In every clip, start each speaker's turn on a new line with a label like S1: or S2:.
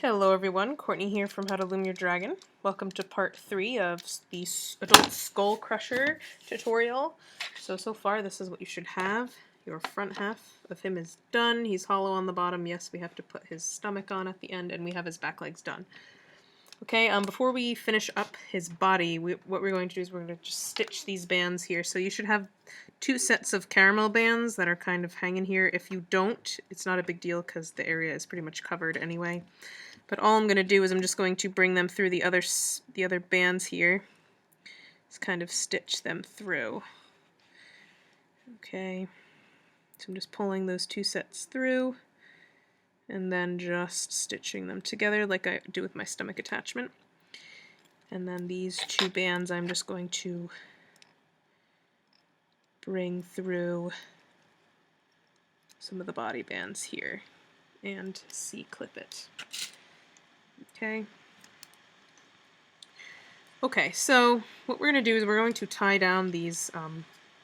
S1: Hello everyone, Courtney here from How to Loom Your Dragon. Welcome to part 3 of the Adult Skullcrusher tutorial. So far this is what you should have. Your front half of him is done. He's hollow on the bottom. Yes, we have to put his stomach on at the end, and we have his back legs done. Okay, before we finish up his body, what we're going to do is we're going to just stitch these bands here. So you should have 2 sets of caramel bands that are kind of hanging here. If you don't, it's not a big deal because the area is pretty much covered anyway. But all I'm going to do is I'm just going to bring them through the other bands here. Just kind of stitch them through. Okay, so I'm just pulling those 2 sets through and then just stitching them together like I do with my stomach attachment. And then these 2 bands I'm just going to bring through some of the body bands here and C-clip it. Okay. Okay, so what we're going to do is we're going to tie down these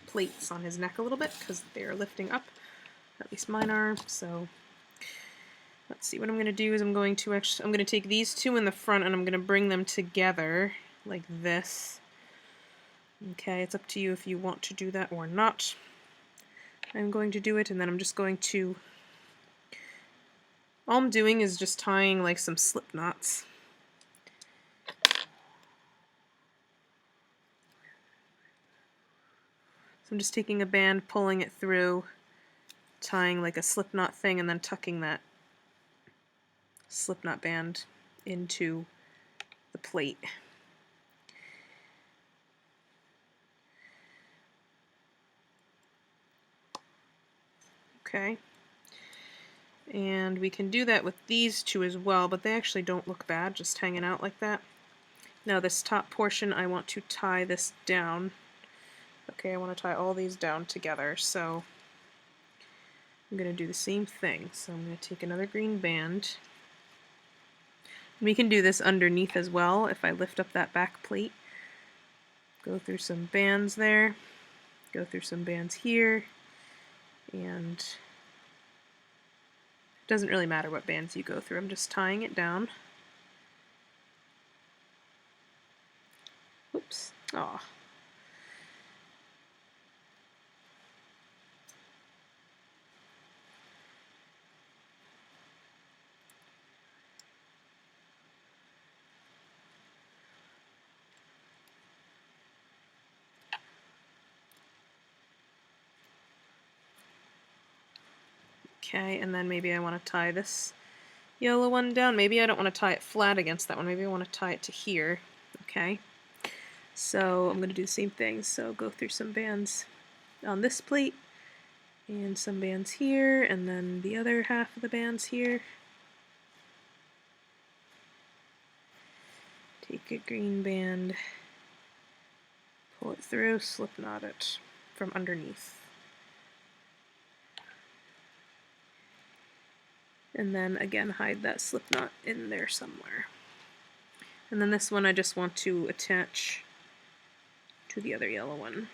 S1: plates on his neck a little bit because they're lifting up. At least mine are. So let's see. What I'm going to do is I'm going to take these 2 in the front and I'm going to bring them together like this. Okay, it's up to you if you want to do that or not. I'm going to do it, and then I'm just going to. All I'm doing is just tying like some slip knots. I'm just taking a band, pulling it through, tying like a slip knot thing, and then tucking that slip knot band into the plate. Okay. And we can do that with these 2 as well, but they actually don't look bad just hanging out like that. Now this top portion, I want to tie this down. Okay, I want to tie all these down together, so I'm going to do the same thing. So I'm going to take another green band. We can do this underneath as well if I lift up that back plate. Go through some bands there, go through some bands here, and it doesn't really matter what bands you go through. I'm just tying it down. Oops. Aw. Okay, and then maybe I want to tie this yellow one down. Maybe I don't want to tie it flat against that one. Maybe I want to tie it to here. Okay, so I'm going to do the same thing. So go through some bands on this plate, and some bands here, and then the other half of the bands here. Take a green band, pull it through, slip knot it from underneath. And then again hide that slip knot in there somewhere. And then this one I just want to attach to the other yellow one.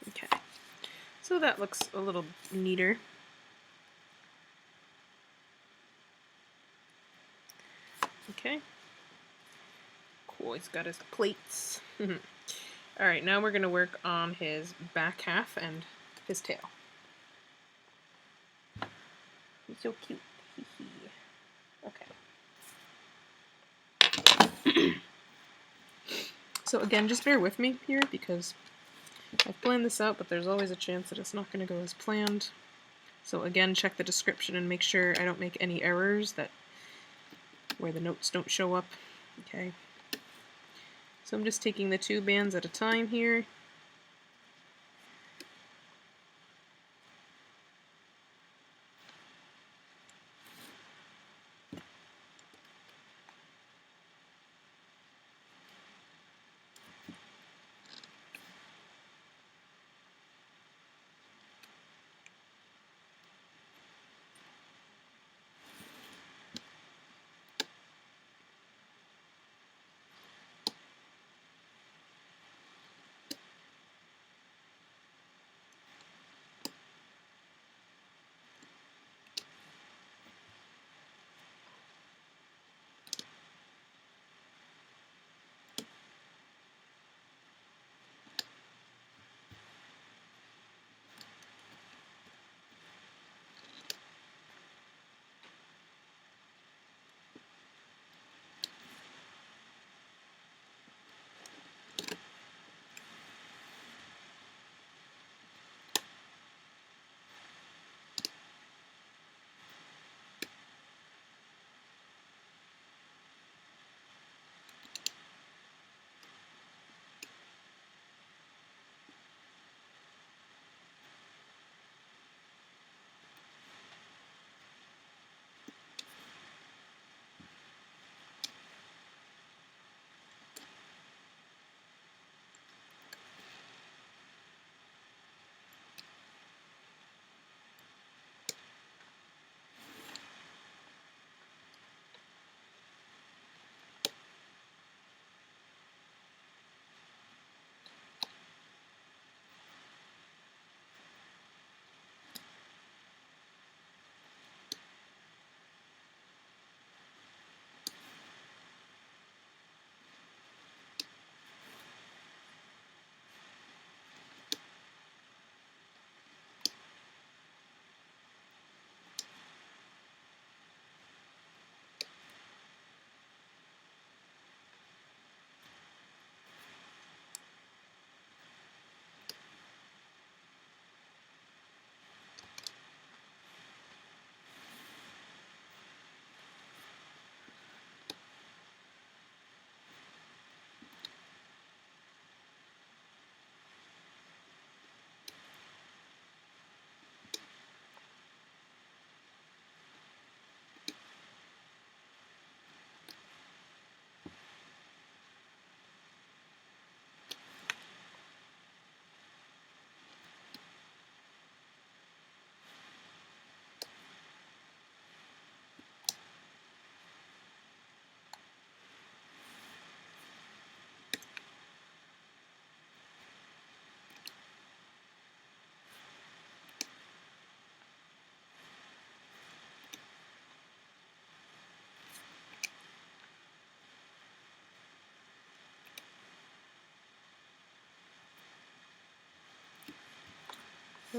S1: Okay, so that looks a little neater. Okay, cool, he's got his plates. Alright, now we're going to work on his back half and his tail. He's so cute. Okay. So again, just bear with me here because I've planned this out, but there's always a chance that it's not going to go as planned. So again, check the description and make sure I don't make any errors where the notes don't show up. Okay. So I'm just taking the 2 bands at a time here.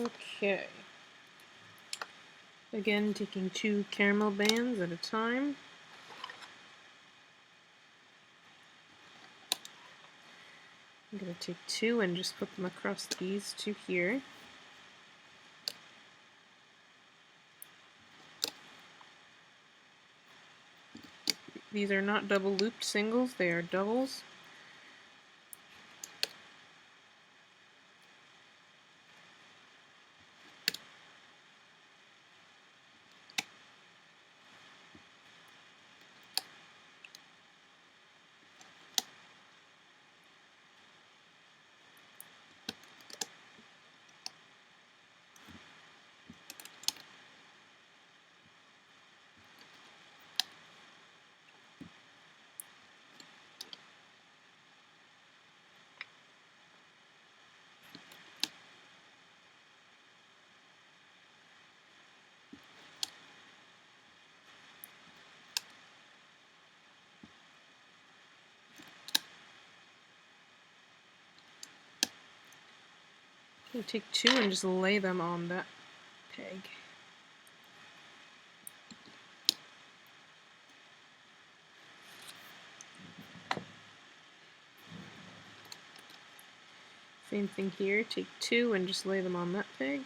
S1: Okay. Again, taking 2 caramel bands at a time. I'm going to take 2 and just put them across these 2 here. These are not double looped singles, they are doubles. You take 2 and just lay them on that peg. Same thing here, take 2 and just lay them on that peg.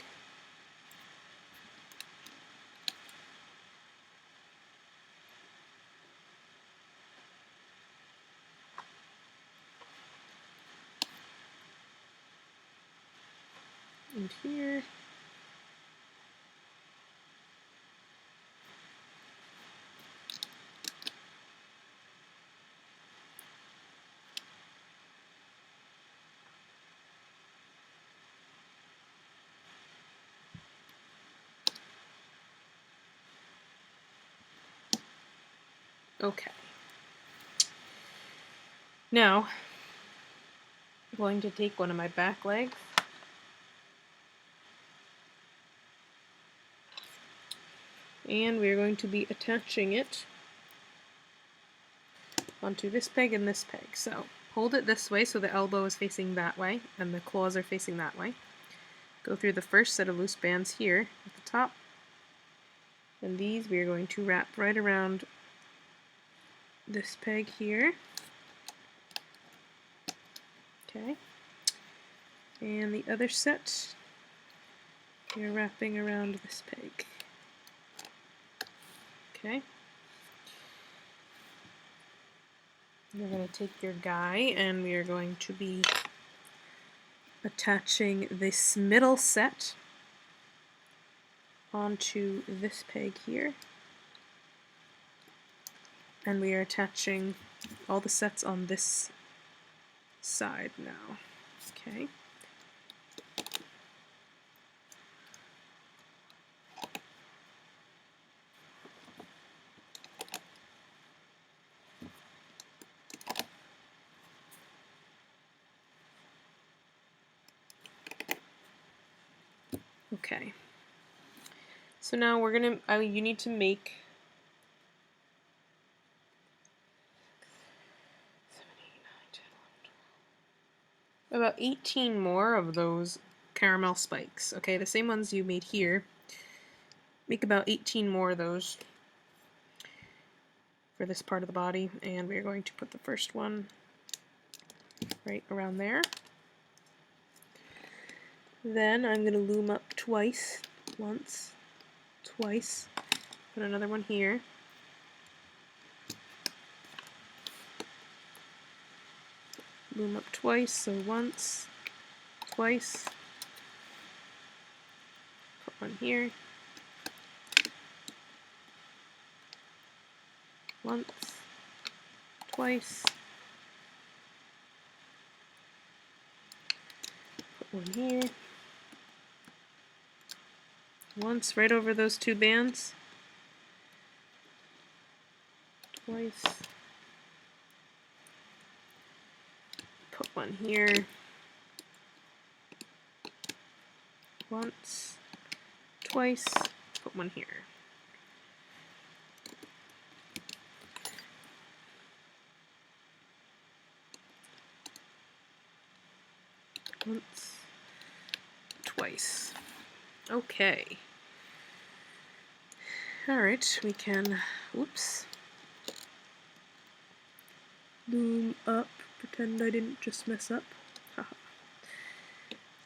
S1: And here. Okay. Now, I'm going to take one of my back legs and we're going to be attaching it onto this peg and this peg. So hold it this way so the elbow is facing that way and the claws are facing that way. Go through the first set of loose bands here at the top, and these we are going to wrap right around this peg here. Okay. And the other set, you're wrapping around this peg. Okay. You're going to take your guy and we are going to be attaching this middle set onto this peg here. And we are attaching all the sets on this side now. Okay. Okay. So now we're gonna, you need to make 7, 8, 9, 10, 11, 12, about 18 more of those caramel spikes. Okay, the same ones you made here. Make about 18 more of those for this part of the body, and we're going to put the first one right around there. Then I'm going to loom up twice, once, twice, put another one here. Loom up twice, so once, twice, put one here, once, twice, put one here, once right over those 2 bands, twice, put one here, once, twice, put one here. Once, twice. Okay. Alright, we can, whoops, loom up, pretend I didn't just mess up. Haha.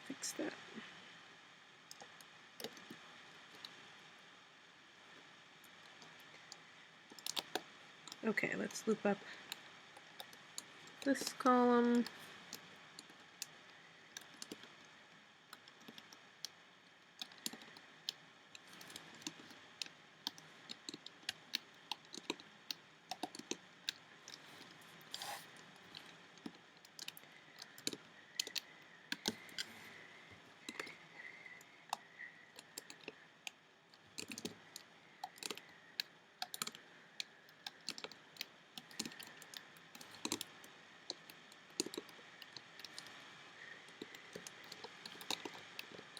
S1: Fix that. Okay, let's loop up this column.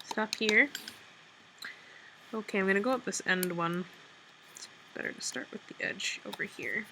S1: Stop here. Okay, I'm gonna go up this end one. It's better to start with the edge over here.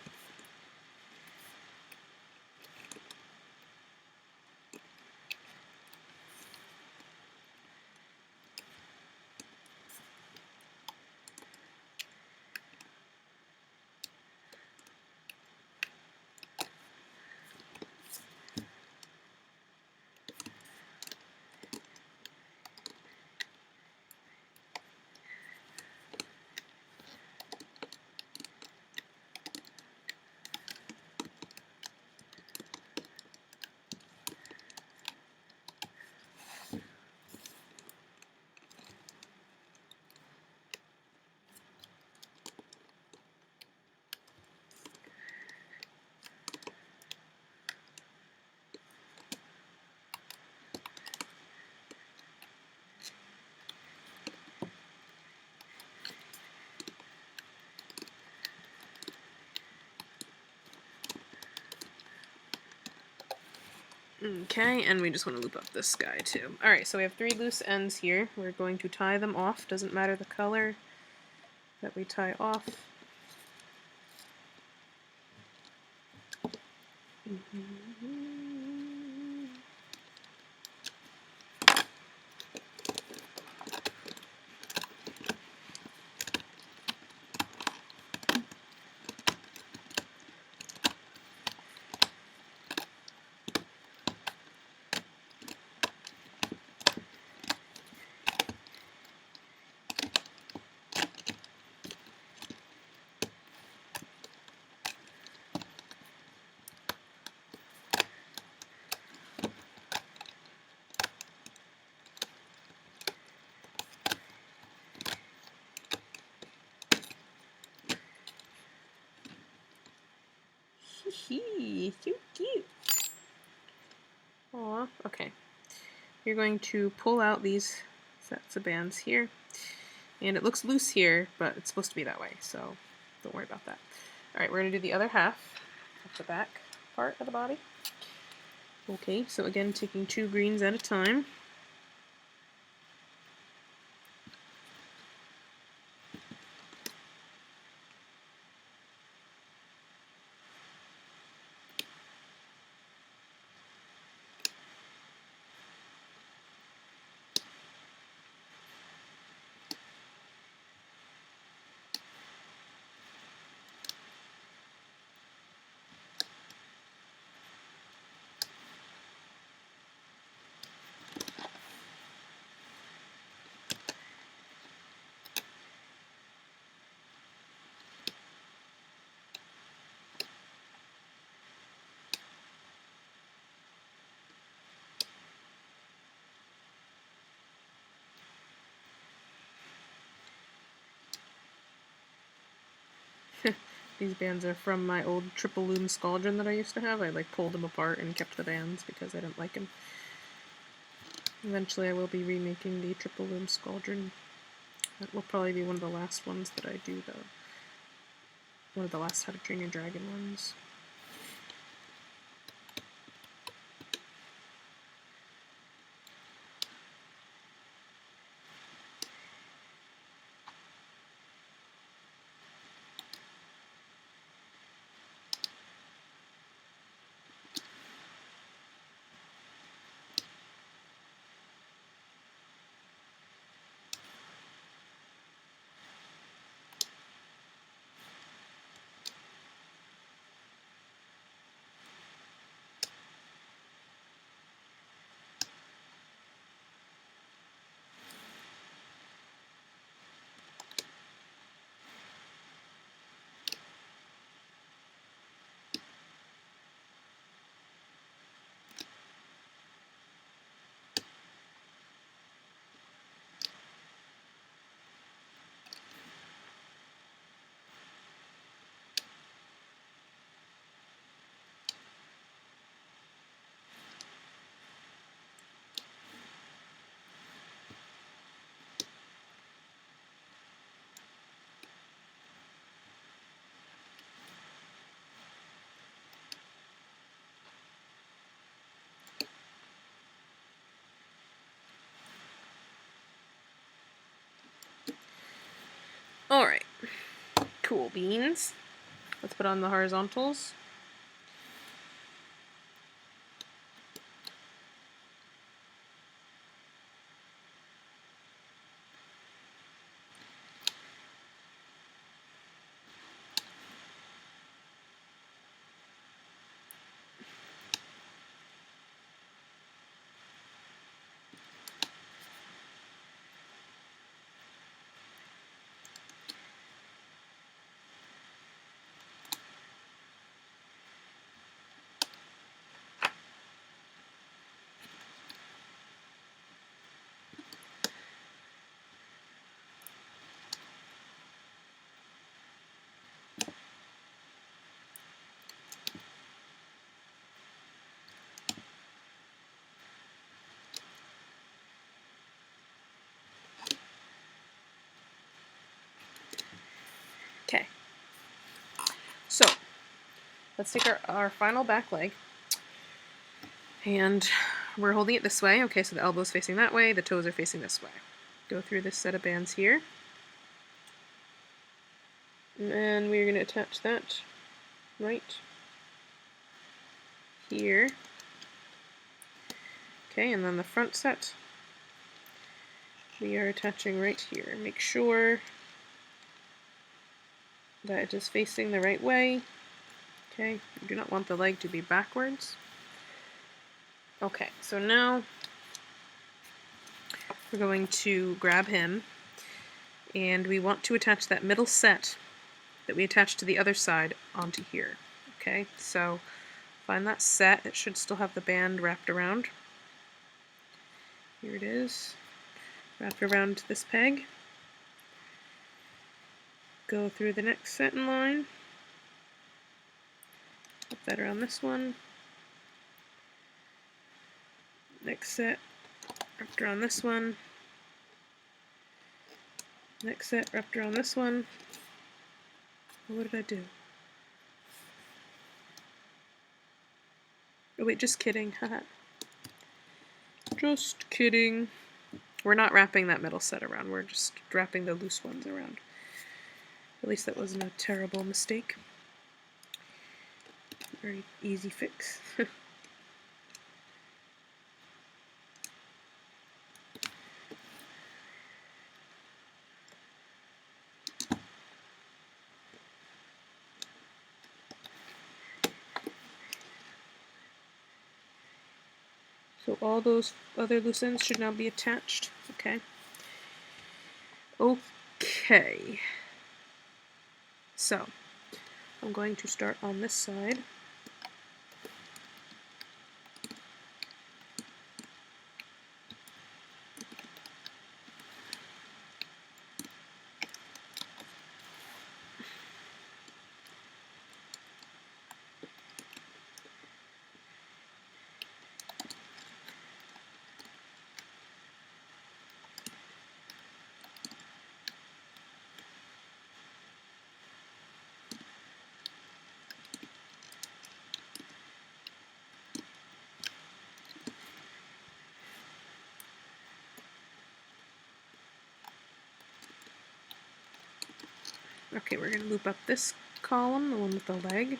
S1: Okay, and we just want to loop up this guy too. Alright, so we have 3 loose ends here. We're going to tie them off. Doesn't matter the color that we tie off. Hee, so cute. Aw, okay. You're going to pull out these sets of bands here. And it looks loose here, but it's supposed to be that way, so don't worry about that. Alright, we're going to do the other half of the back part of the body. Okay, so again, taking 2 greens at a time. These bands are from my old triple loom Skullcrusher that I used to have. I like pulled them apart and kept the bands because I didn't like them. Eventually I will be remaking the triple loom Skullcrusher. That will probably be one of the last ones that I do though. One of the last How to Train Your Dragon ones. Cool beans. Let's put on the horizontals. Okay, so let's take our final back leg, and we're holding it this way. Okay, so the elbow's facing that way, the toes are facing this way. Go through this set of bands here, and we're going to attach that right here. Okay, and then the front set we are attaching right here. Make sure that it is facing the right way. Okay, you do not want the leg to be backwards. Okay, so now we're going to grab him, and we want to attach that middle set that we attached to the other side onto here. Okay, so find that set. It should still have the band wrapped around. Here it is, wrapped around this peg. Go through the next set in line. Put that around this one. Next set, wrapped around this one. Next set, wrapped around this one. What did I do? Oh wait, just kidding, haha. Just kidding. We're not wrapping that middle set around, we're just wrapping the loose ones around. At least that wasn't a terrible mistake. Very easy fix. So all those other loose ends should now be attached. Okay. Okay. So I'm going to start on this side. Okay, we're going to loop up this column, the one with the leg.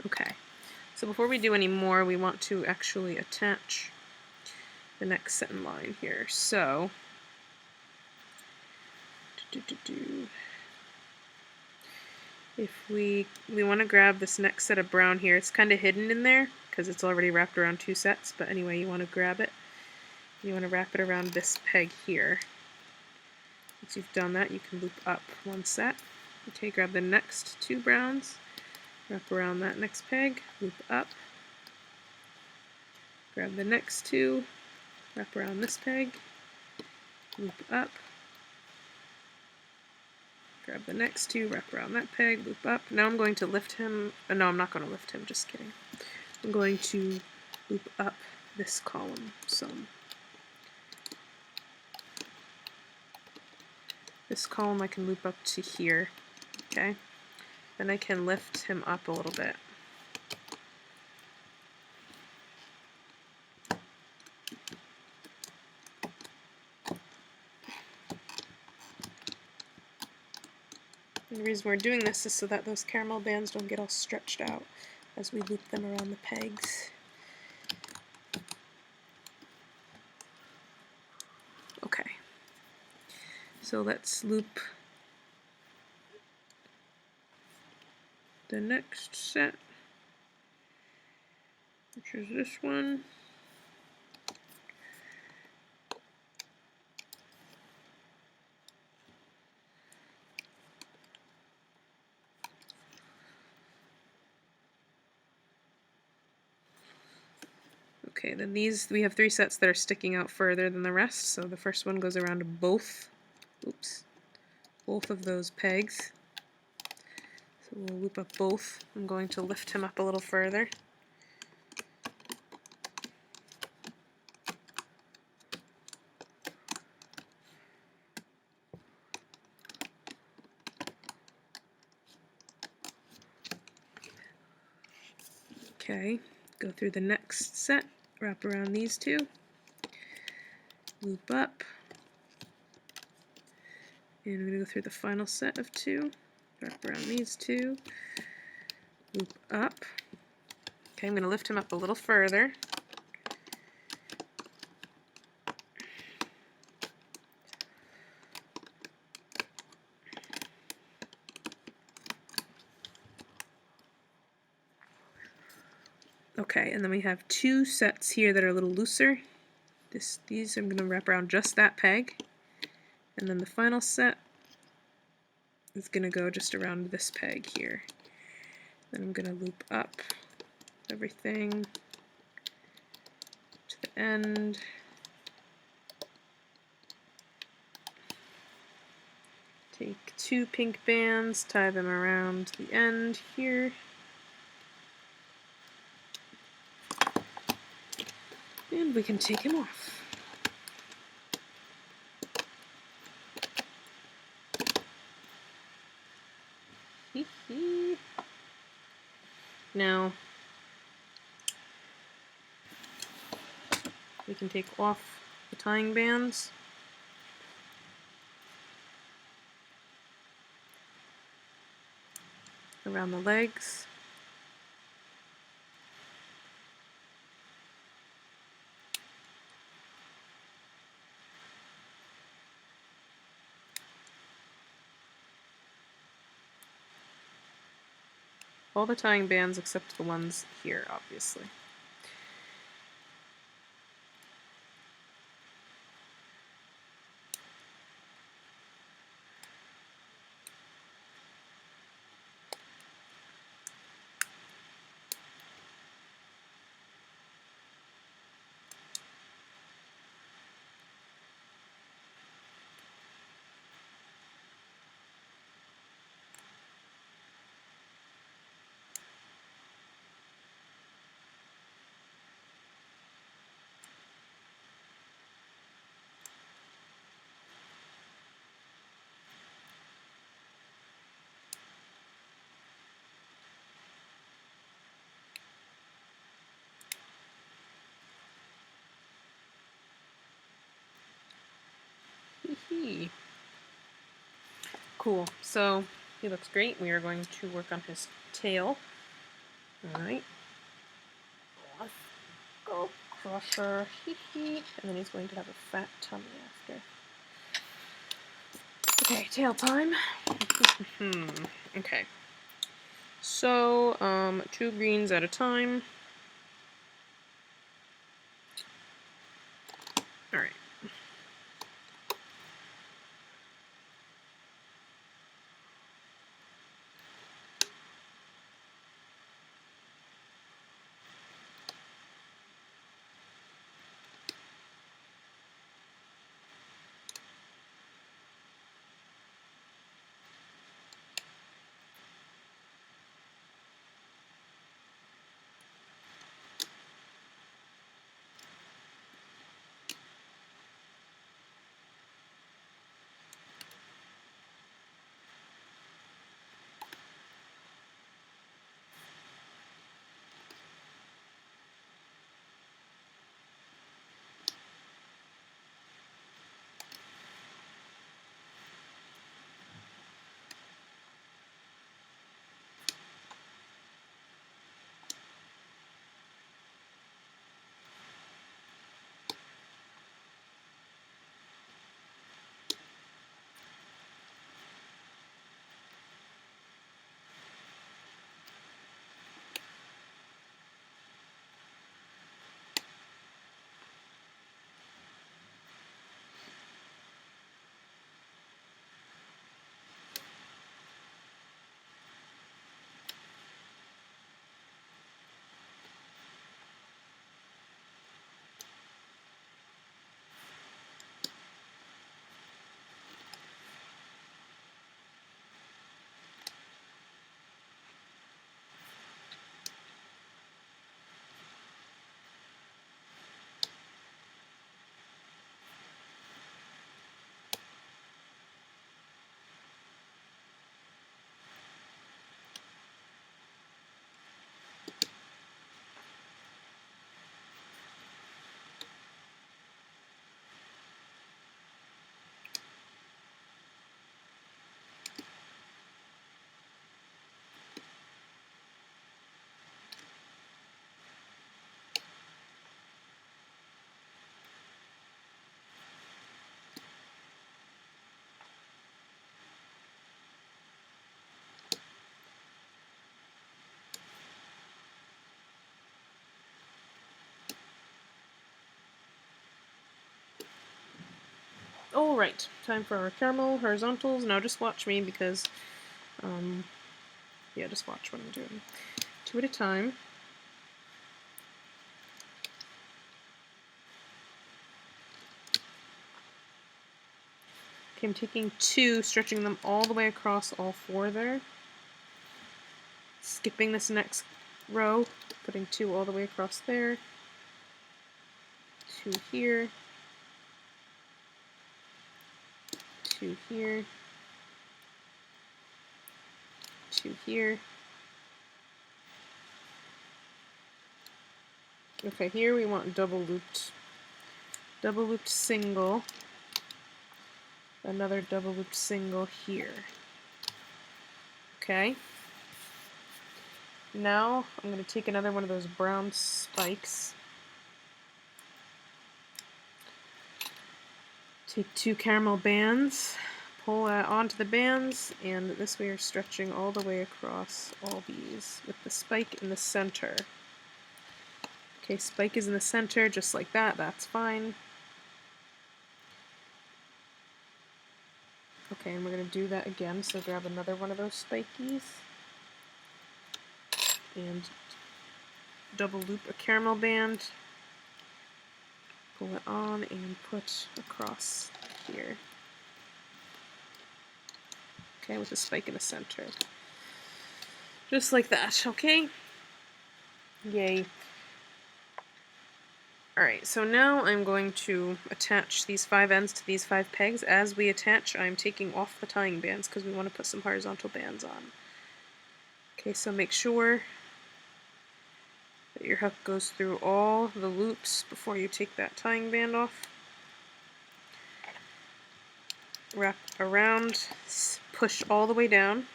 S1: Okay, so before we do any more, we want to actually attach the next set in line here. So, if we want to grab this next set of brown here, it's kind of hidden in there because it's already wrapped around two sets, but anyway, you want to grab it. You want to wrap it around this peg here. Once you've done that, you can loop up one set. Okay, grab the next two browns, wrap around that next peg, loop up, grab the next two, wrap around this peg, loop up, grab the next two, wrap around that peg, loop up. Now I'm going to lift him. No, I'm not going to lift him, just kidding. I'm going to loop up this column some. This column I can loop up to here, okay? Then I can lift him up a little bit. And the reason we're doing this is so that those caramel bands don't get all stretched out as we loop them around the pegs. Okay, so let's loop the next set, which is this one. Okay, then these, we have 3 sets that are sticking out further than the rest, so the first one goes around both of those pegs. So we'll loop up both. I'm going to lift him up a little further. Okay, go through the next set, wrap around these 2, loop up, and I'm going to go through the final set of 2, wrap around these 2, loop up. Okay, I'm going to lift him up a little further. Okay, and then we have 2 sets here that are a little looser. These I'm going to wrap around just that peg. And then the final set is going to go just around this peg here. Then I'm going to loop up everything to the end. Take 2 pink bands, tie them around the end here. And we can take him off. Now, we can take off the tying bands. Around the legs. All the tying bands except the ones here, obviously. Cool. So he looks great. We are going to work on his tail. Alright. Skullcrusher. And then he's going to have a fat tummy after. Okay, tail time. Okay. So, 2 greens at a time. Alright. Alright, time for our caramel horizontals. Now just watch me because, yeah, just watch what I'm doing. 2 at a time. Okay, I'm taking 2, stretching them all the way across all 4 there. Skipping this next row, putting 2 all the way across there. 2 here. 2 here. 2 here. Okay, here we want double looped single. Another double looped single here. Okay. Now I'm going to take another one of those brown spikes. Take 2 caramel bands, pull that onto the bands, and this way you're stretching all the way across all these with the spike in the center. Okay, spike is in the center just like that, that's fine. Okay, and we're going to do that again, so grab another one of those spikies and double loop a caramel band, pull it on and put across here. Okay, with a spike in the center. Just like that, okay? Yay. Alright, so now I'm going to attach these 5 ends to these 5 pegs. As we attach, I'm taking off the tying bands because we want to put some horizontal bands on. Okay, so make sure that your hook goes through all the loops before you take that tying band off. Wrap around, push all the way down.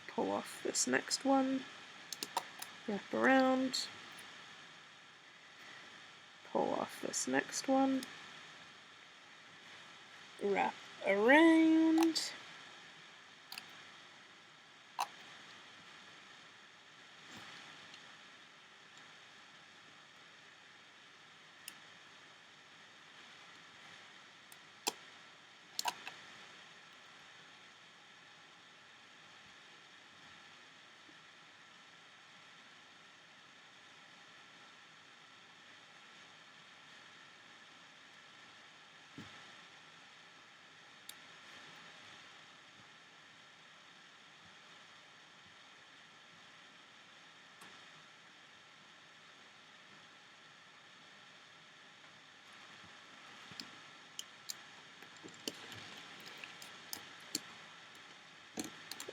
S1: Pull off this next one. Wrap around. Pull off this next one. Wrap around.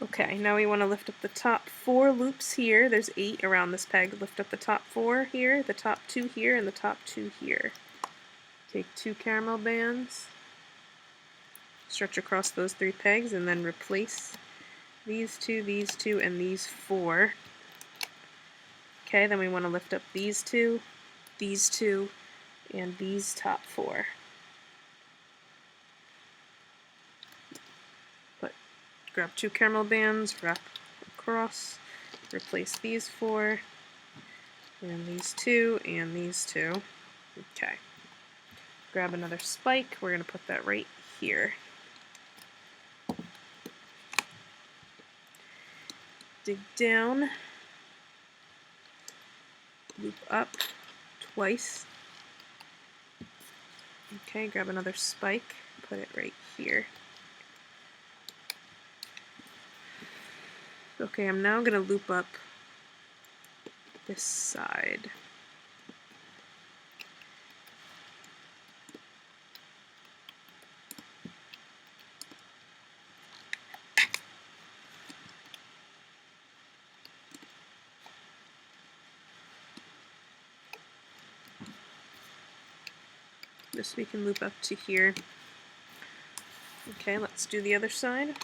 S1: Okay, now we want to lift up the top 4 loops here. There's 8 around this peg. Lift up the top 4 here, the top 2 here, and the top 2 here. Take 2 caramel bands, stretch across those 3 pegs, and then replace these 2, and these 4. Okay, then we want to lift up these 2, and these top 4. Grab 2 caramel bands, wrap across, replace these 4, and these 2, and these 2. Okay. Grab another spike, we're going to put that right here. Dig down, loop up twice. Okay, grab another spike, put it right here. Okay, I'm now going to loop up this side. This we can loop up to here. Okay, let's do the other side.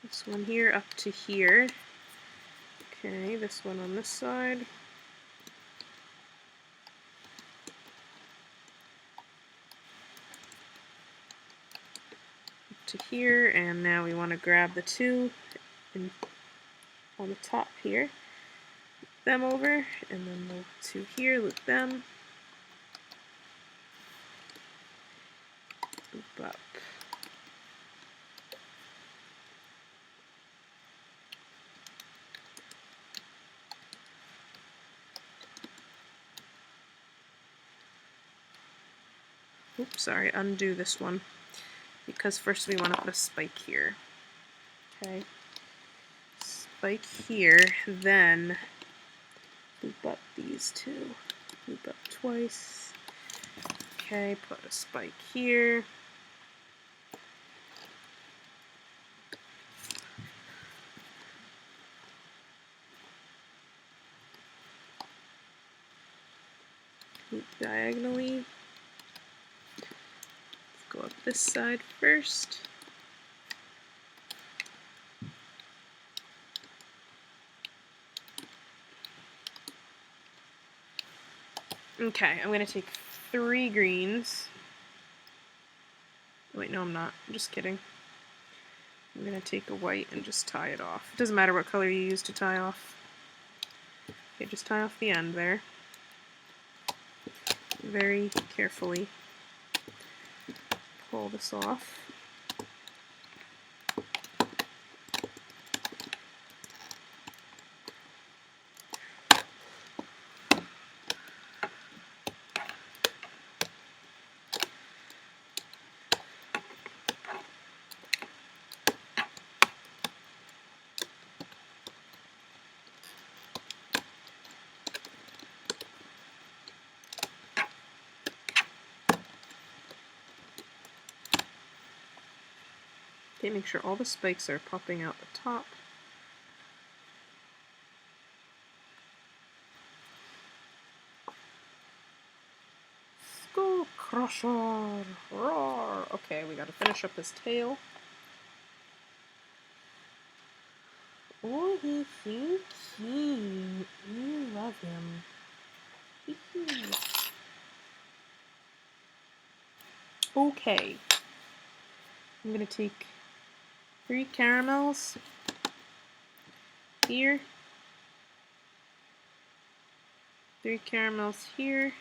S1: This one here up to here. Okay, this one on this side. Up to here, and now we want to grab the two and on the top here. Loop them over, and then the two here, loop them. Loop up. Oops, sorry, undo this one, because first we want to put a spike here. Okay, spike here, then loop up these two, loop up twice. Okay, put a spike here. Loop diagonally. Go up this side first. Okay, I'm going to take 3 greens. Wait, no I'm not. I'm just kidding. I'm going to take a white and just tie it off. It doesn't matter what color you use to tie off. Okay, just tie off the end there. Very carefully pull this off. Okay, make sure all the spikes are popping out the top. Skullcrusher! Roar! Okay, we gotta finish up his tail. Oh, he's so cute. You love him. Okay. I'm gonna take 3 caramels here, 3 caramels here,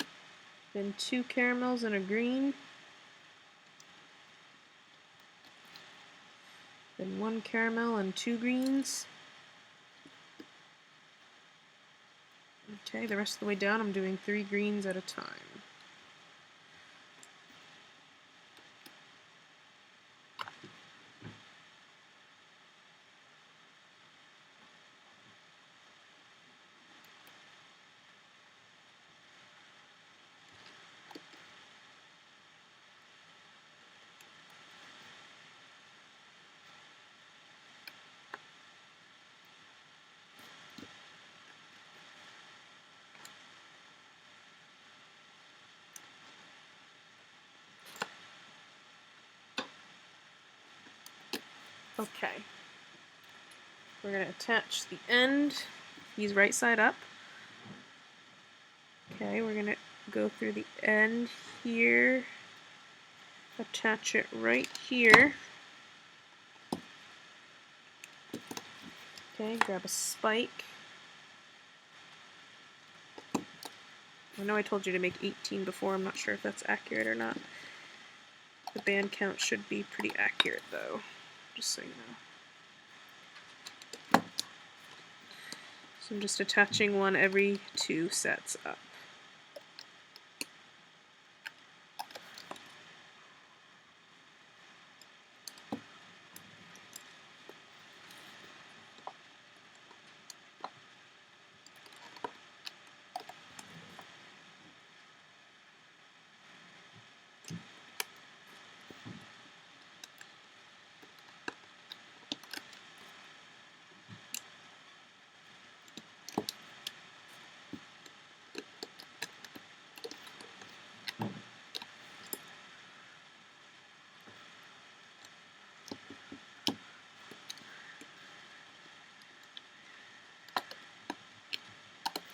S1: then 2 caramels and a green, then 1 caramel and 2 greens. Okay, the rest of the way down I'm doing 3 greens at a time. Okay, we're going to attach the end. He's right side up. Okay, we're going to go through the end here, attach it right here. Okay, grab a spike. I know I told you to make 18 before, I'm not sure if that's accurate or not. The band count should be pretty accurate though, just so you know. So I'm just attaching one every 2 sets up.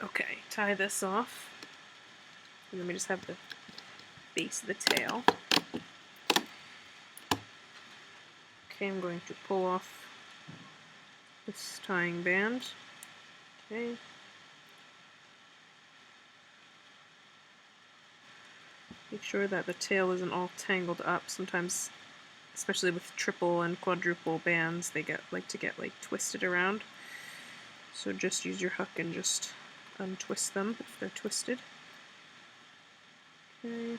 S1: Okay, tie this off. And then we just have the base of the tail. Okay, I'm going to pull off this tying band. Okay. Make sure that the tail isn't all tangled up. Sometimes, especially with triple and quadruple bands, they like to get twisted around. So just use your hook and just untwist them if they're twisted. Okay.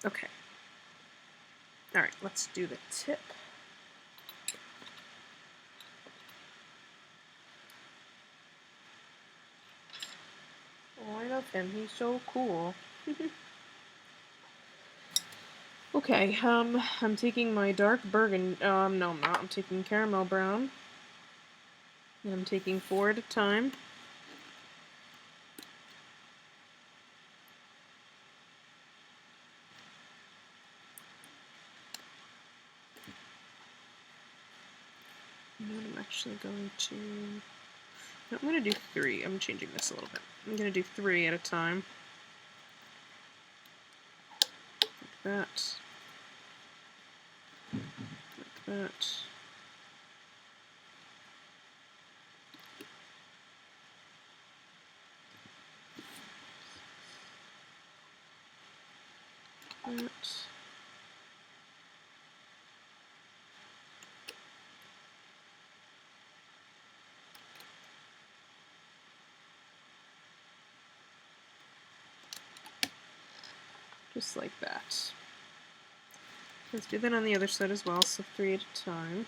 S1: Okay. Alright, let's do the tip. Oh, I love him. He's so cool. Okay, I'm taking my dark burgundy, no I'm not. I'm taking caramel brown. And I'm taking 4 at a time. And then I'm actually going to... No, I'm going to do 3. I'm changing this a little bit. I'm going to do 3 at a time. Like that. Like that. That. Just like that. Let's do that on the other side as well, so 3 at a time.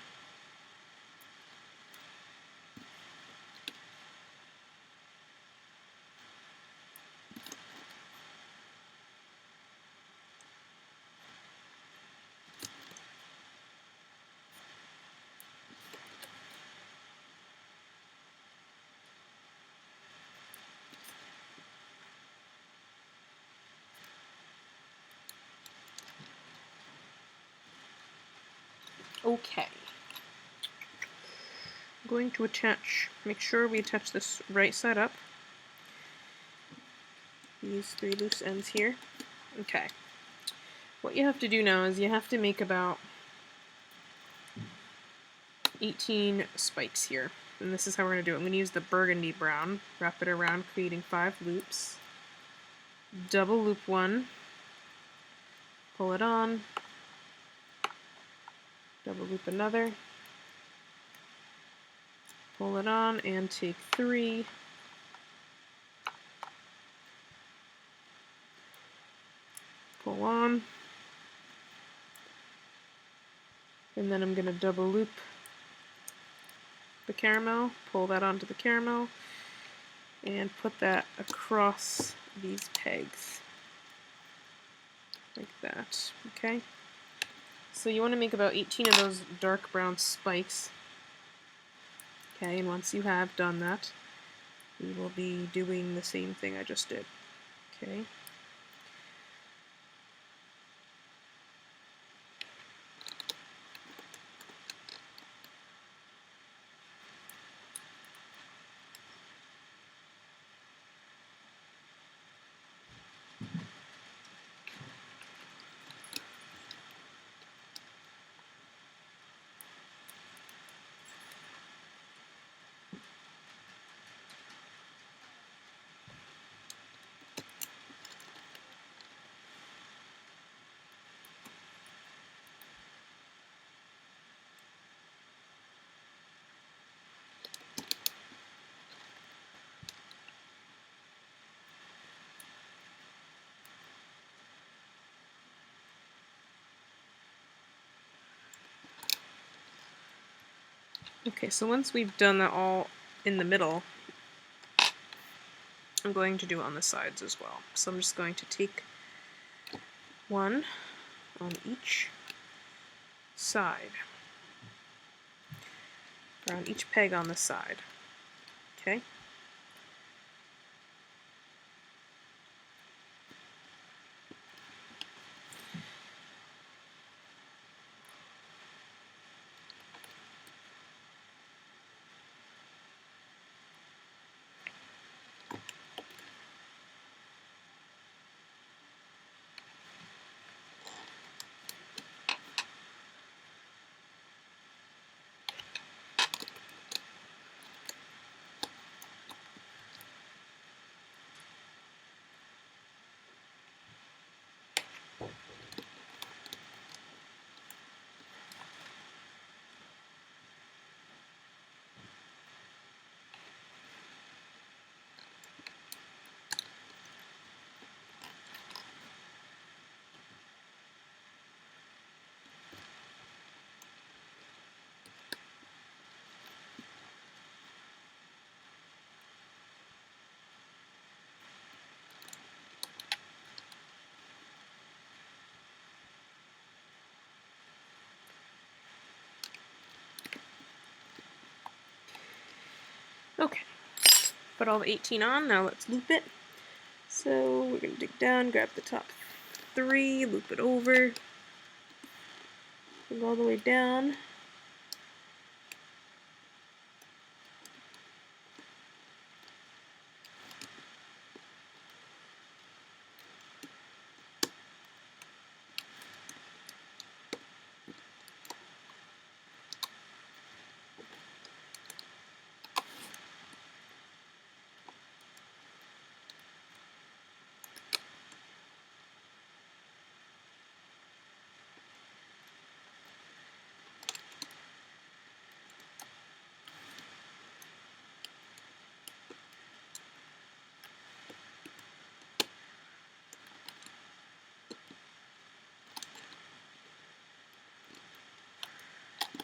S1: Okay. I'm going to make sure we attach this right side up. These 3 loose ends here. Okay. What you have to do now is you have to make about 18 spikes here. And this is how we're going to do it. I'm going to use the burgundy brown, wrap it around, creating 5 loops. Double loop 1, pull it on, double loop another, pull it on, and take 3, pull on, and then I'm going to double loop the caramel, pull that onto the caramel, and put that across these pegs, like that, okay? So you want to make about 18 of those dark brown spikes. Okay, and once you have done that, we will be doing the same thing I just did. Okay. Okay, so once we've done that all in the middle, I'm going to do it on the sides as well. So I'm just going to take 1 on each side, or on each peg on the side. Okay? put all the 18 on. Now let's loop it. So we're going to dig down, grab the top 3, loop it over, go all the way down.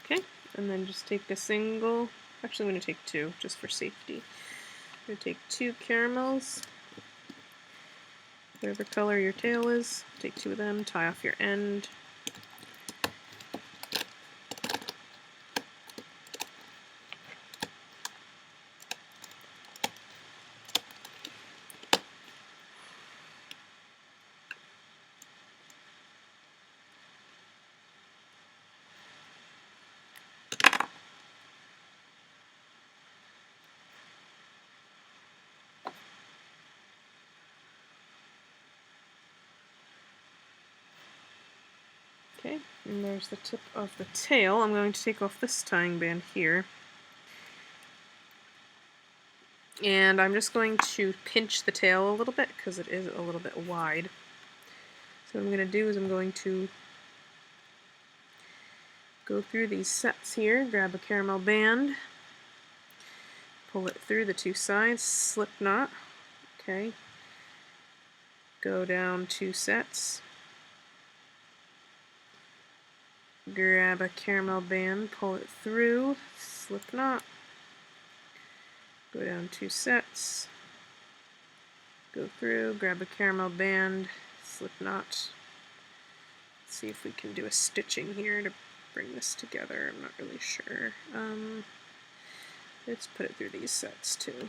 S1: Okay, and then just take a single, actually I'm going to take 2 just for safety. I'm going to take 2 caramels, whatever color your tail is, take 2 of them, tie off your end. Okay, and there's the tip of the tail. I'm going to take off this tying band here. And I'm just going to pinch the tail a little bit because it is a little bit wide. So what I'm going to do is I'm going to go through these sets here, grab a caramel band, pull it through the 2 sides, slip knot, okay, go down 2 sets, grab a caramel band, pull it through, slip knot, go down 2 sets, go through, grab a caramel band, slip knot. Let's see if we can do a stitching here to bring this together. I'm not really sure. Let's put it through these sets too.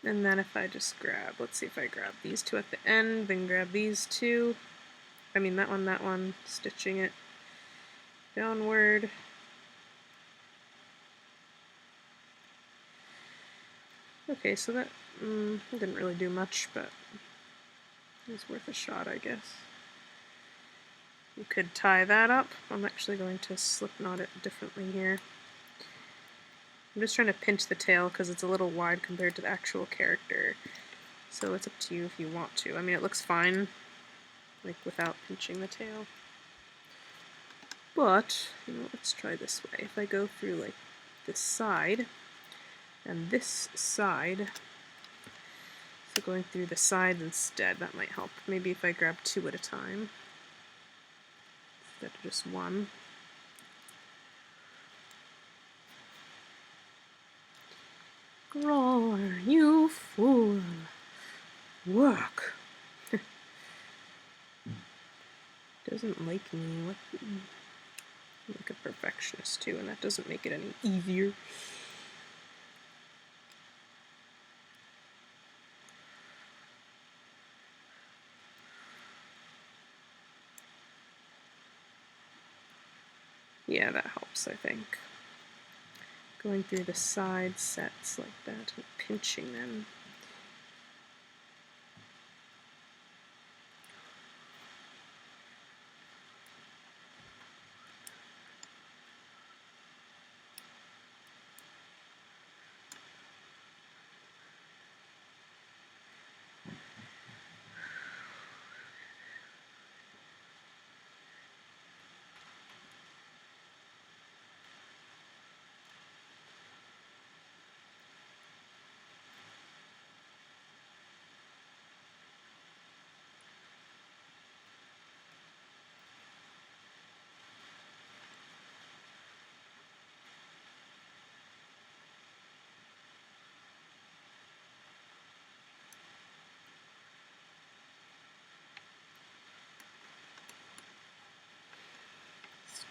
S1: And then if I just grab, let's see if I grab these 2 at the end, then grab these 2, I mean that one, stitching it downward. Okay, so that didn't really do much, but it was worth a shot, I guess. You could tie that up. I'm actually going to slip knot it differently here. I'm just trying to pinch the tail because it's a little wide compared to the actual character. So it's up to you if you want to. I mean, it looks fine, like without pinching the tail. But, you know, let's try this way. If I go through like this side and this side, so going through the sides instead, that might help. Maybe if I grab 2 at a time instead of just 1. Roar, you fool! Work! Doesn't like me. What? I'm like a perfectionist too, and that doesn't make it any easier. Yeah, that helps, I think. Going through the side sets like that and pinching them.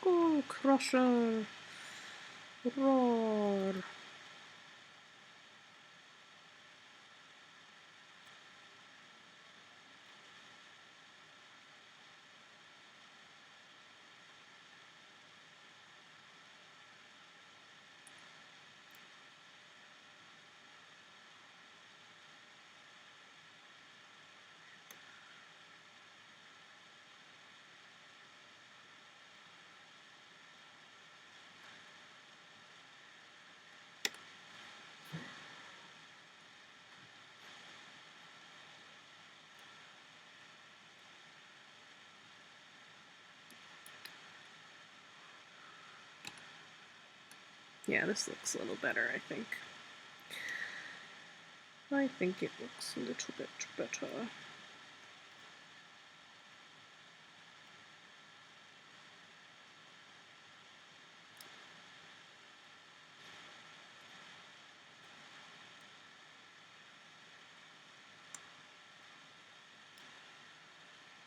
S1: Skullcrusher. Roar. Yeah, this looks a little better, I think. I think it looks a little bit better.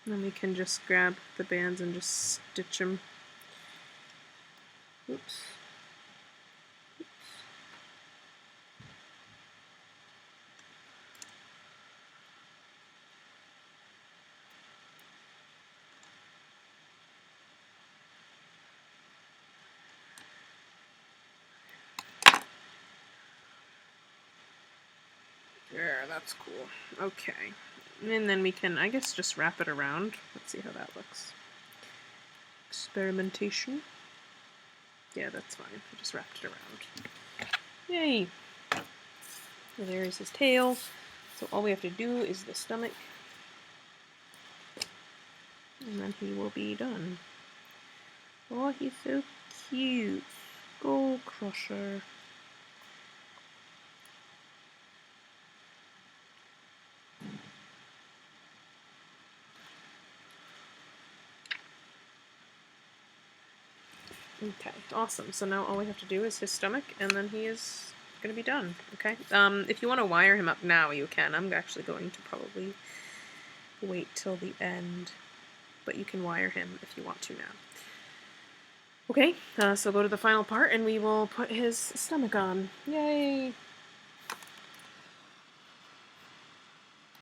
S1: Then we can just grab the bands and just stitch them. Oops. There, that's cool. Okay. And then we can, I guess, just wrap it around. Let's see how that looks. Experimentation. Yeah, that's fine. I just wrapped it around. Yay! And there's his tail. So all we have to do is the stomach. And then he will be done. Oh, he's so cute. Skullcrusher. Okay, awesome. So now all we have to do is his stomach, and then he is going to be done. Okay. If you want to wire him up now, you can. I'm actually going to probably wait till the end, but you can wire him if you want to now. Okay, so go to the final part, and we will put his stomach on. Yay!